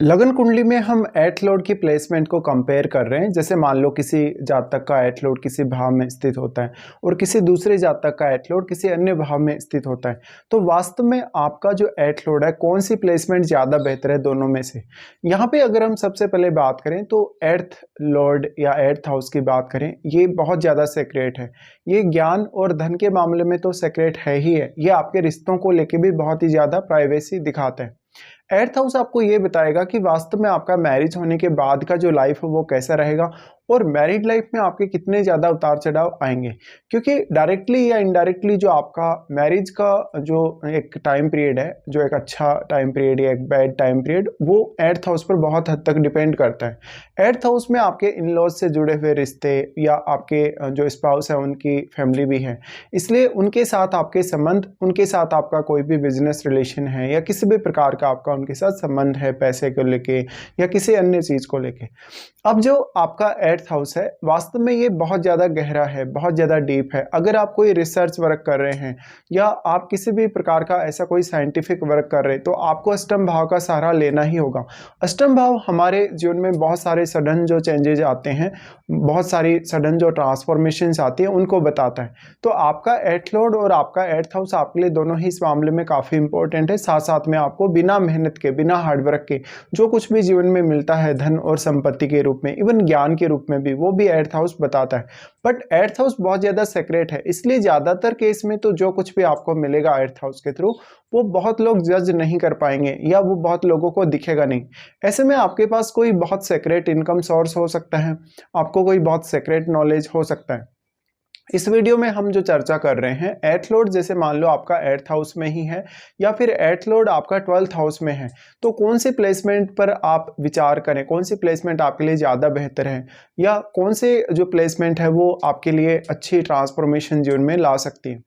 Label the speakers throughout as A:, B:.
A: लगन कुंडली में हम एट लॉर्ड की प्लेसमेंट को कंपेयर कर रहे हैं। जैसे मान लो किसी जातक का एट लॉर्ड किसी भाव में स्थित होता है और किसी दूसरे जातक का एट लॉर्ड किसी अन्य भाव में स्थित होता है, तो वास्तव में आपका जो एट लॉर्ड है कौन सी प्लेसमेंट ज़्यादा बेहतर है दोनों में से। यहाँ पे अगर हम सबसे पहले बात करें तो एर्थ लॉर्ड या एर्थ हाउस की बात करें, ये बहुत ज़्यादा सेक्रेट है। ये ज्ञान और धन के मामले में तो सेक्रेट है ही है, ये आपके रिश्तों को लेके भी बहुत ही ज़्यादा प्राइवेसी दिखाता है। एर्थ हाउस आपको ये बताएगा कि वास्तव में आपका मैरिज होने के बाद का जो लाइफ है वो कैसा रहेगा और मैरिड लाइफ में आपके कितने ज़्यादा उतार चढ़ाव आएंगे, क्योंकि डायरेक्टली या इनडायरेक्टली जो आपका मैरिज का जो एक टाइम पीरियड है, जो एक अच्छा टाइम पीरियड या एक बैड टाइम पीरियड, वो एर्थ हाउस पर बहुत हद तक डिपेंड करता है। एर्थ हाउस में आपके इन लॉज से जुड़े हुए रिश्ते या आपके जो स्पाउस है उनकी फैमिली भी है, इसलिए उनके साथ आपके संबंध, उनके साथ आपका कोई भी बिजनेस रिलेशन है या किसी भी प्रकार का आपका उनके साथ संबंध है, पैसे को लेके या किसी अन्य चीज़ को लेके। अब जो आपका एर्थ हाउस है वास्तव में ये बहुत ज़्यादा गहरा है, बहुत ज़्यादा डीप है। अगर आप कोई रिसर्च वर्क कर रहे हैं या आप किसी भी प्रकार का ऐसा कोई साइंटिफिक वर्क कर रहे हैं तो आपको अष्टम भाव का सहारा लेना ही होगा। अष्टम भाव हमारे जीवन में बहुत सारे सडन जो चेंजेज आते हैं, बहुत सारी सडन जो ट्रांसफॉर्मेशंस आती है उनको बताता है। तो आपका एर्थ लॉर्ड और आपका एर्थ हाउस आपके लिए दोनों ही इस मामले में काफ़ी इंपॉर्टेंट है। साथ साथ में आपको बिना मेहनत के, बिना हार्डवर्क के जो कुछ भी जीवन में मिलता है धन और संपत्ति के रूप में, इवन ज्ञान के रूप में भी, वो भी एर्थ हाउस बताता है। बट एर्थ हाउस बहुत ज़्यादा सेक्रेट है, इसलिए ज़्यादातर केस में तो जो कुछ भी आपको मिलेगा एर्थ हाउस के थ्रू वो बहुत लोग जज नहीं कर पाएंगे या वो बहुत लोगों को दिखेगा नहीं। ऐसे में आपके पास कोई बहुत सेक्रेट इनकम सोर्स हो सकता है, आपको कोई बहुत सेक्रेट नॉलेज हो सकता है। इस वीडियो में हम जो चर्चा कर रहे हैं एर्थ लॉर्ड, जैसे मान लो आपका एर्थ हाउस में ही है या फिर एर्थ लॉर्ड आपका 12th हाउस में है, तो कौन सी प्लेसमेंट पर आप विचार करें, कौन सी प्लेसमेंट आपके लिए ज़्यादा बेहतर है या कौन से जो प्लेसमेंट है वो आपके लिए अच्छी ट्रांसफॉर्मेशन जीवन में ला सकती है।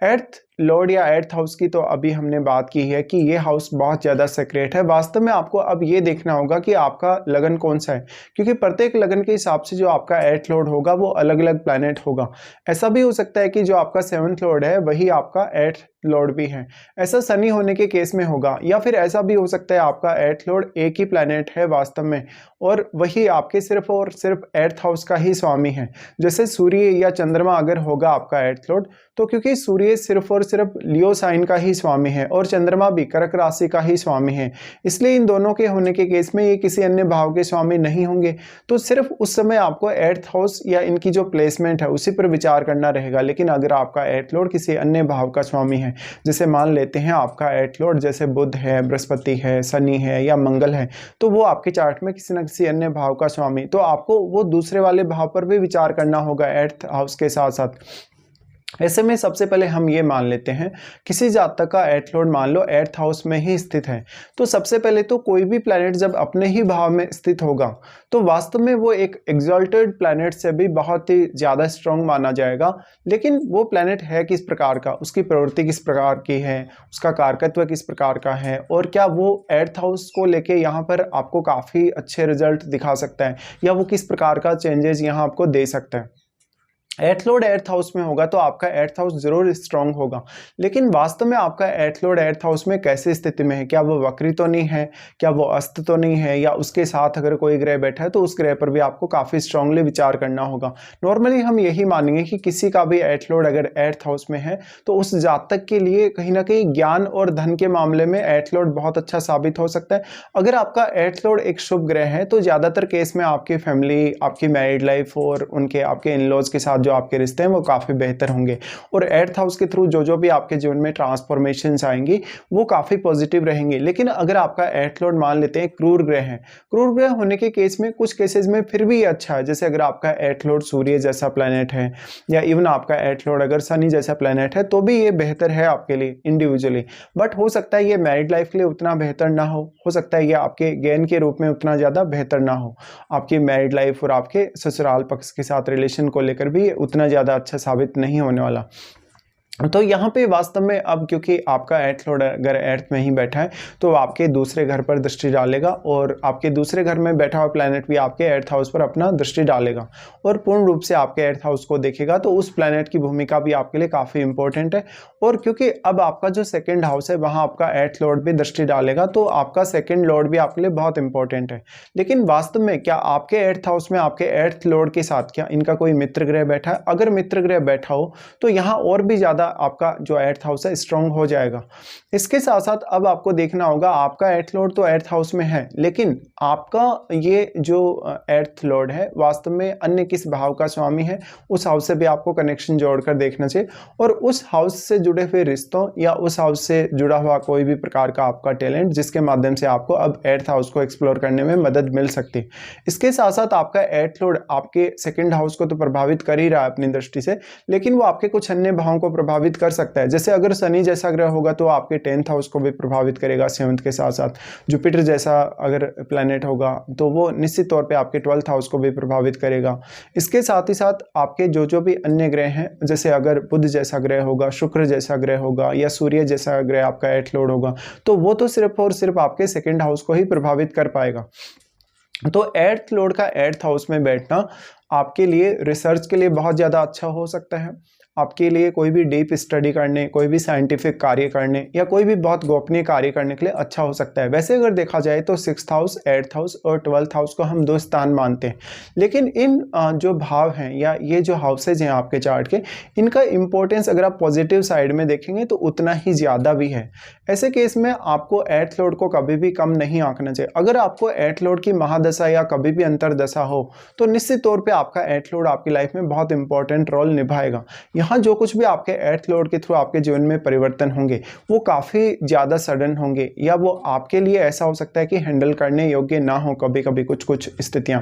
A: एर्थ लॉर्ड या एर्थ हाउस की तो अभी हमने बात की है कि ये हाउस बहुत ज़्यादा सेक्रेट है। वास्तव में आपको अब ये देखना होगा कि आपका लगन कौन सा है, क्योंकि प्रत्येक लगन के हिसाब से जो आपका एर्थ लॉर्ड होगा वो अलग अलग प्लैनेट होगा। ऐसा भी हो सकता है कि जो आपका 7th लॉर्ड है वही आपका एर्थ लॉर्ड भी है, ऐसा शनि होने के केस में होगा। या फिर ऐसा भी हो सकता है आपका एर्थ लॉर्ड एक ही प्लैनेट है वास्तव में और वही आपके सिर्फ और सिर्फ एर्थ हाउस का ही स्वामी है। जैसे सूर्य या चंद्रमा अगर होगा आपका एर्थ लॉर्ड, तो क्योंकि सूर्य सिर्फ और सिर्फ लियो साइन का ही स्वामी है और चंद्रमा भी कर्क राशि का ही स्वामी है, इसलिए इन दोनों के होने के केस में ये किसी अन्य भाव के स्वामी नहीं होंगे। तो सिर्फ उस समय आपको एर्थ हाउस या इनकी जो प्लेसमेंट है उसी पर विचार करना रहेगा। लेकिन अगर आपका एर्थ लॉर्ड किसी अन्य भाव का स्वामी है, जैसे मान लेते हैं आपका एर्थ लॉर्ड जैसे बुध है, बृहस्पति है, शनि है या मंगल है, तो वो आपके चार्ट में किसी न किसी अन्य भाव का स्वामी, तो आपको वो दूसरे वाले भाव पर भी विचार करना होगा एर्थ हाउस के साथ साथ। ऐसे में सबसे पहले हम ये मान लेते हैं किसी जातक का एर्थ लॉर्ड मान लो एर्थ हाउस में ही स्थित है, तो सबसे पहले तो कोई भी प्लैनेट जब अपने ही भाव में स्थित होगा तो वास्तव में वो एक एग्जॉल्टेड प्लैनेट से भी बहुत ही ज़्यादा स्ट्रॉन्ग माना जाएगा। लेकिन वो प्लैनेट है किस प्रकार का, उसकी प्रवृत्ति किस प्रकार की है, उसका कारकत्व किस प्रकार का है और क्या वो एर्थ हाउस को लेके यहाँ पर आपको काफ़ी अच्छे रिजल्ट दिखा सकता है या वो किस प्रकार का चेंजेस यहाँ आपको दे सकता है। एर्थ लॉर्ड एर्थ हाउस में होगा तो आपका एर्थ हाउस जरूर स्ट्रांग होगा, लेकिन वास्तव में आपका एर्थ लॉर्ड एर्थ हाउस में कैसी स्थिति में है, क्या वो वक्री तो नहीं है, क्या वो अस्त तो नहीं है, या उसके साथ अगर कोई ग्रह बैठा है तो उस ग्रह पर भी आपको काफ़ी स्ट्रांगली विचार करना होगा। नॉर्मली हम यही मानेंगे कि किसी का भी एर्थ लॉर्ड अगर एर्थ हाउस में है तो उस जातक के लिए कहीं ना कहीं ज्ञान और धन के मामले में एर्थ लॉर्ड बहुत अच्छा साबित हो सकता है। अगर आपका एर्थ लॉर्ड एक शुभ ग्रह है तो ज़्यादातर केस में आपकी फैमिली, आपकी मैरिड लाइफ और उनके आपके इन लॉज के साथ जो आपके रिश्ते हैं वो काफ़ी बेहतर होंगे और एर्थ हाउस के थ्रू जो भी आपके जीवन में ट्रांसफॉर्मेशंस आएंगी वो काफ़ी पॉजिटिव रहेंगे। लेकिन अगर आपका एर्थ लॉर्ड मान लेते हैं क्रूर ग्रह है, क्रूर ग्रह होने के केस में कुछ केसेस में फिर भी अच्छा है, जैसे अगर आपका एर्थ लॉर्ड सूर्य जैसा प्लैनेट है या इवन आपका एर्थ लॉर्ड अगर शनि जैसा प्लैनेट है तो भी ये बेहतर है आपके लिए इंडिविजुअली। बट हो सकता है ये मैरिड लाइफ के लिए उतना बेहतर ना हो सकता है ये आपके गेन के रूप में उतना ज़्यादा बेहतर ना हो, आपकी मैरिड लाइफ और आपके ससुराल पक्ष के साथ रिलेशन को लेकर भी उतना ज़्यादा अच्छा साबित नहीं होने वाला। तो यहाँ पे वास्तव में अब क्योंकि आपका एर्थ लॉर्ड अगर एर्थ में ही बैठा है तो आपके दूसरे घर पर दृष्टि डालेगा और आपके दूसरे घर में बैठा हुआ प्लैनेट भी आपके एर्थ हाउस पर अपना दृष्टि डालेगा और पूर्ण रूप से आपके एर्थ हाउस को देखेगा। तो उस प्लैनेट की भूमिका भी आपके लिए काफ़ी इंपॉर्टेंट है। और क्योंकि अब आपका जो सेकेंड हाउस है वहाँ आपका एर्थ लॉर्ड भी दृष्टि डालेगा तो आपका सेकेंड लॉर्ड भी आपके लिए बहुत इंपॉर्टेंट है। लेकिन वास्तव में क्या आपके एर्थ हाउस में आपके एर्थ लॉर्ड के साथ क्या इनका कोई मित्र ग्रह बैठा है? अगर मित्र ग्रह बैठा हो तो यहाँ और भी ज़्यादा आपका जो एर्थ हाउस है स्ट्रांग हो जाएगा। इसके साथ साथ अब आपको देखना होगा आपका एर्थ लॉर्ड तो एर्थ हाउस में है, लेकिन आपका ये जो एर्थ लॉर्ड है वास्तव में अन्य किस भाव का स्वामी है, उस हाउस से भी आपको कनेक्शन जोड़कर देखना चाहिए। और उस हाउस से जुड़े हुए रिश्तों या उस हाउस से जुड़ा हुआ कोई भी प्रकार का आपका टैलेंट जिसके माध्यम से आपको अब एर्थ हाउस को एक्सप्लोर करने में मदद मिल सकती है। इसके साथ साथ आपका एर्थ लॉर्ड आपके सेकेंड हाउस को तो प्रभावित कर ही रहा है अपनी दृष्टि से, लेकिन वो आपके कुछ अन्य भावों को प्रभावित कर सकता है। जैसे अगर शनि जैसा ग्रह होगा तो आपके 10th हाउस को भी प्रभावित करेगा 7th के साथ साथ। जुपिटर जैसा अगर प्लैनेट होगा तो वो निश्चित तौर पे आपके 12th हाउस को भी प्रभावित करेगा। इसके साथ ही साथ आपके जो भी अन्य ग्रह हैं, जैसे अगर बुध जैसा ग्रह होगा, शुक्र जैसा ग्रह होगा या सूर्य जैसा ग्रह आपका एर्थ लॉर्ड होगा, तो वो तो सिर्फ और सिर्फ आपके सेकेंड हाउस को ही प्रभावित कर पाएगा। तो एर्थ लॉर्ड का एर्थ हाउस में बैठना आपके लिए रिसर्च के लिए बहुत ज़्यादा अच्छा हो सकता है। आपके लिए कोई भी डीप स्टडी करने, कोई भी साइंटिफिक कार्य करने या कोई भी बहुत गोपनीय कार्य करने के लिए अच्छा हो सकता है। वैसे अगर देखा जाए तो 6th हाउस, 8th हाउस और 12th हाउस को हम 2 स्थान मानते हैं, लेकिन इन जो भाव हैं या ये जो हाउसेज हैं आपके चार्ट के, इनका इंपॉर्टेंस अगर आप पॉजिटिव साइड में देखेंगे तो उतना ही ज़्यादा भी है। ऐसे केस में आपको एर्थ लॉर्ड को कभी भी कम नहीं आंकना चाहिए। अगर आपको एर्थ लॉर्ड की महादशा या कभी भी अंतरदशा हो तो निश्चित तौर पर आपका एर्थ लॉर्ड आपकी लाइफ में बहुत इंपॉर्टेंट रोल निभाएगा। यहाँ जो कुछ भी आपके एर्थ लॉर्ड के थ्रू आपके जीवन में परिवर्तन होंगे वो काफ़ी ज़्यादा सडन होंगे या वो आपके लिए ऐसा हो सकता है कि हैंडल करने योग्य ना हो कभी कभी कुछ स्थितियाँ।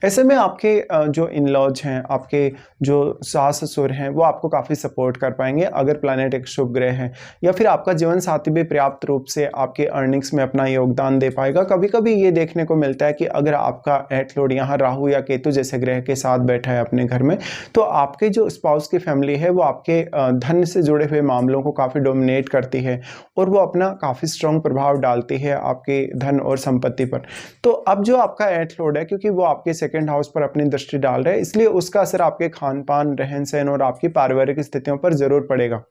A: ऐसे में आपके जो इन लॉज हैं, आपके जो सास ससुर हैं, वो आपको काफ़ी सपोर्ट कर पाएंगे अगर प्लैनेट एक शुभ ग्रह है। या फिर आपका जीवन साथी भी पर्याप्त रूप से आपके अर्निंग्स में अपना योगदान दे पाएगा। कभी कभी ये देखने को मिलता है कि अगर आपका एर्थ लॉर्ड यहाँ राहु या केतु जैसे ग्रह के साथ बैठा है अपने घर में, तो आपके जो स्पाउस की फैमिली है वो आपके धन से जुड़े हुए मामलों को काफ़ी डोमिनेट करती है और वो अपना काफ़ी स्ट्रॉन्ग प्रभाव डालती है आपके धन और संपत्ति पर। तो अब जो आपका एर्थ लॉर्ड है, क्योंकि वो आपके सेकंड हाउस पर अपनी दृष्टि डाल रहा है, इसलिए उसका असर आपके खान पान, रहन सहन और आपकी पारिवारिक स्थितियों पर जरूर पड़ेगा।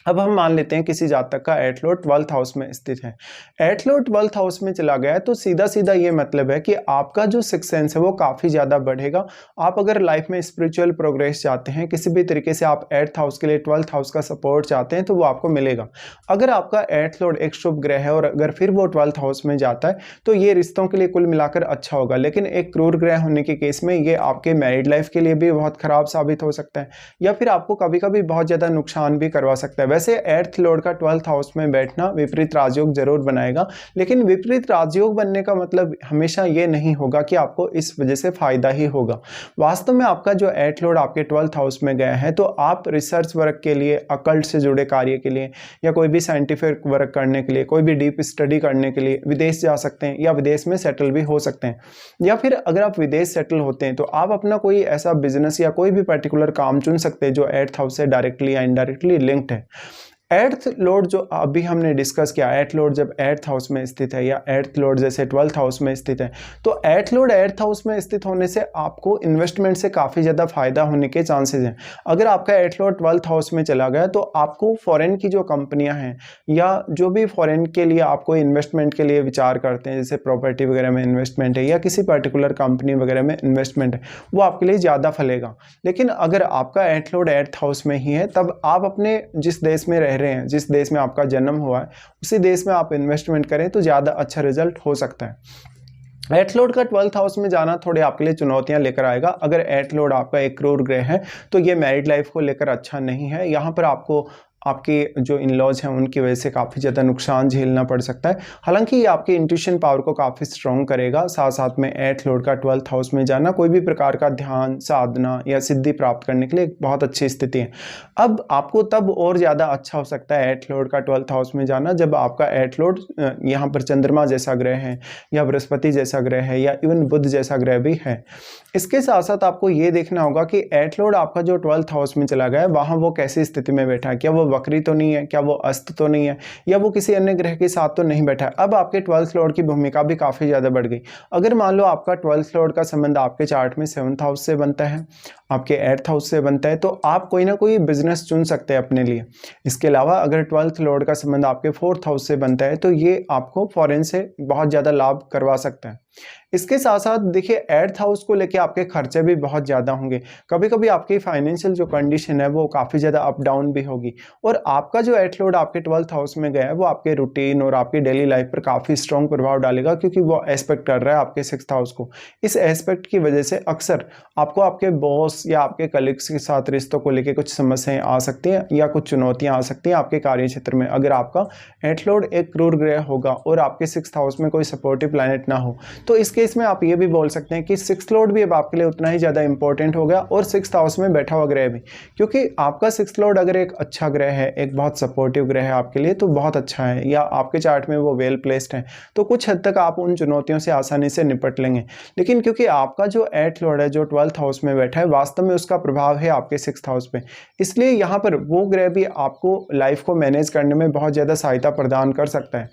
A: अब हम मान लेते हैं किसी जातक का एर्थ लॉर्ड 12th हाउस में स्थित है। एर्थ लॉर्ड 12th हाउस में चला गया है तो सीधा सीधा ये मतलब है कि आपका जो सिक्स सेंस है वो काफ़ी ज़्यादा बढ़ेगा। आप अगर लाइफ में स्पिरिचुअल प्रोग्रेस चाहते हैं, किसी भी तरीके से आप एर्थ हाउस के लिए 12th हाउस का सपोर्ट चाहते हैं, तो वो आपको मिलेगा। अगर आपका एर्थ लॉर्ड एक शुभ ग्रह है और अगर फिर वो 12th हाउस में जाता है तो ये रिश्तों के लिए कुल मिलाकर अच्छा होगा। लेकिन एक क्रूर ग्रह होने के केस में ये आपके मैरिड लाइफ के लिए भी बहुत खराब साबित हो सकता है या फिर आपको कभी कभी बहुत ज़्यादा नुकसान भी करवा सकता है। वैसे एर्थ लॉर्ड का 12th हाउस में बैठना विपरीत राजयोग जरूर बनाएगा, लेकिन विपरीत राजयोग बनने का मतलब हमेशा ये नहीं होगा कि आपको इस वजह से फायदा ही होगा। वास्तव में आपका जो एर्थ लॉर्ड आपके 12th हाउस में गया है तो आप रिसर्च वर्क के लिए, अकल्ट से जुड़े कार्य के लिए या कोई भी साइंटिफिक वर्क करने के लिए, कोई भी डीप स्टडी करने के लिए विदेश जा सकते हैं या विदेश में सेटल भी हो सकते हैं। या फिर अगर आप विदेश सेटल होते हैं तो आप अपना कोई ऐसा बिजनेस या कोई भी पर्टिकुलर काम चुन सकते हैं जो एर्थ हाउस से डायरेक्टली या इनडायरेक्टली लिंक्ड है। एर्थ लॉर्ड जो अभी हमने डिस्कस किया, एर्थ लॉर्ड जब एर्थ हाउस में स्थित है या एर्थ लॉर्ड जैसे 12th हाउस में स्थित है, तो एर्थ लॉर्ड एर्थ हाउस में स्थित होने से आपको इन्वेस्टमेंट से काफ़ी ज़्यादा फायदा होने के चांसेस हैं। अगर आपका एर्थ लॉर्ड 12th हाउस में चला गया तो आपको फॉरेन की जो कंपनियां हैं या जो भी फॉरेन के लिए आपको इन्वेस्टमेंट के लिए विचार करते हैं, जैसे प्रॉपर्टी वगैरह में इन्वेस्टमेंट है या किसी पर्टिकुलर कंपनी वगैरह में इन्वेस्टमेंट है, वो आपके लिए ज़्यादा फलेगा। लेकिन अगर आपका एर्थ लॉर्ड एर्थ हाउस में ही है तब आप अपने जिस देश में रह रहे हैं, जिस देश में आपका जन्म हुआ है, उसी देश में आप इन्वेस्टमेंट करें तो ज़्यादा अच्छा रिजल्ट हो सकता है। एर्थ लॉर्ड का 12th हाउस में जाना थोड़े आपके लिए चुनौतियां लेकर आएगा। अगर एर्थ लॉर्ड आपका एक क्रूर ग्रह है तो ये मैरिड लाइफ को लेकर अच्छा नहीं है। यहाँ पर आपको आपके जो इन-लॉज़ हैं उनकी वजह से काफ़ी ज़्यादा नुकसान झेलना पड़ सकता है। हालाँकि ये आपके इंट्यूशन पावर को काफ़ी स्ट्रॉन्ग करेगा, साथ-साथ में 8th लॉर्ड का 12th हाउस में जाना कोई भी प्रकार का ध्यान, साधना या सिद्धि प्राप्त करने के लिए एक बहुत अच्छी स्थिति है। अब आपको तब और ज़्यादा अच्छा हो सकता है 8th लॉर्ड का 12th हाउस में जाना जब आपका 8th लॉर्ड यहाँ पर चंद्रमा जैसा ग्रह है या बृहस्पति जैसा ग्रह है या इवन बुध जैसा ग्रह भी है। इसके साथ-साथ आपको ये देखना होगा कि 8th लॉर्ड आपका जो 12th हाउस में चला गया है, वहाँ वो कैसी स्थिति में बैठा है? क्या वो वक्री तो नहीं है? क्या वो अस्त तो नहीं है? या वो किसी अन्य ग्रह के साथ तो नहीं बैठा है? अब आपके 12th लॉर्ड की भूमिका भी काफ़ी ज़्यादा बढ़ गई। अगर मान लो आपका 12th लॉर्ड का संबंध आपके चार्ट में 7th हाउस से बनता है, आपके 8th हाउस से बनता है, तो आप कोई ना कोई बिज़नेस चुन सकते हैं अपने लिए। इसके अलावा अगर 12th लॉर्ड का संबंध आपके 4th हाउस से बनता है, तो ये आपको फॉरेन से बहुत ज़्यादा लाभ करवा सकता है। इसके साथ-साथ देखिए 8th हाउस को लेके आपके खर्चे भी बहुत ज़्यादा होंगे। कभी-कभी आपकी फाइनेंशियल जो कंडीशन है वो काफ़ी ज़्यादा अप डाउन भी होगी और आपका जो 8th लॉर्ड आपके 12th हाउस में गया है वो आपके रूटीन और आपकी डेली लाइफ पर काफ़ी स्ट्रॉन्ग प्रभाव डालेगा क्योंकि वो एस्पेक्ट कर रहा है आपके 6th हाउस को। इस एस्पेक्ट की वजह से अक्सर आपको आपके बॉस या आपके कलीग्स के साथ रिश्तों को लेके कुछ समस्याएँ आ सकती हैं या कुछ चुनौतियाँ आ सकती हैं आपके कार्य क्षेत्र में। अगर आपका 8th लॉर्ड एक क्रूर ग्रह होगा और आपके 6th हाउस में कोई सपोर्टिव प्लैनेट ना हो, तो इस केस में आप ये भी बोल सकते हैं कि 6th लॉर्ड भी अब आपके लिए उतना ही ज़्यादा इंपॉर्टेंट हो गया और 6th हाउस में बैठा हुआ ग्रह भी, क्योंकि आपका 6th लॉर्ड अगर एक अच्छा ग्रह है, एक बहुत सपोर्टिव ग्रह है आपके लिए, तो बहुत अच्छा है, या आपके चार्ट में वो वेल प्लेस्ड है, तो कुछ हद तक आप उन चुनौतियों से आसानी से निपट लेंगे। लेकिन क्योंकि आपका जो 8th लॉर्ड है जो 12th हाउस में बैठा है, वास्तव में उसका प्रभाव है आपके 6th हाउस पे, इसलिए यहाँ पर वो ग्रह भी आपको लाइफ को मैनेज करने में बहुत ज़्यादा सहायता प्रदान कर सकता है।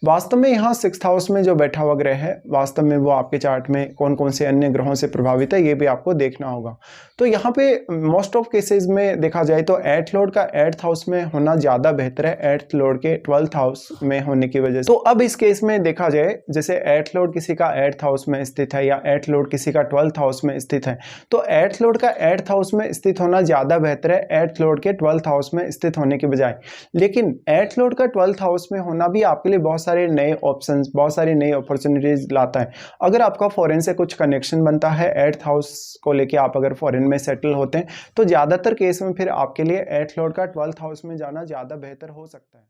A: वास्तव में यहाँ 6th हाउस में जो बैठा हुआ ग्रह है, वास्तव में वो आपके चार्ट में कौन-कौन से अन्य ग्रहों से प्रभावित है, ये भी आपको देखना होगा। तो यहाँ पे मोस्ट ऑफ केसेस में देखा जाए तो 8th लॉर्ड का 8th हाउस में होना ज़्यादा बेहतर है 8th लॉर्ड के 12th हाउस में होने की वजह से। तो अब इस केस में देखा जाए, जैसे 8th लॉर्ड किसी का 8th हाउस में स्थित है या 8th लॉर्ड किसी का 12th हाउस में स्थित है, तो 8th लॉर्ड का 8th हाउस में स्थित होना ज़्यादा बेहतर है 8th लॉर्ड के 12th हाउस में स्थित होने की बजाय। लेकिन 8th लॉर्ड का 12th हाउस में होना भी आपके लिए बहुत सारे नए ऑप्शंस, बहुत सारी नई अपॉर्चुनिटीज लाता है। अगर आपका फॉरेन से कुछ कनेक्शन बनता है 8th हाउस को लेके, आप अगर फॉरेन में सेटल होते हैं, तो ज़्यादातर केस में फिर आपके लिए 8th लॉर्ड का 12th हाउस में जाना ज़्यादा बेहतर हो सकता है।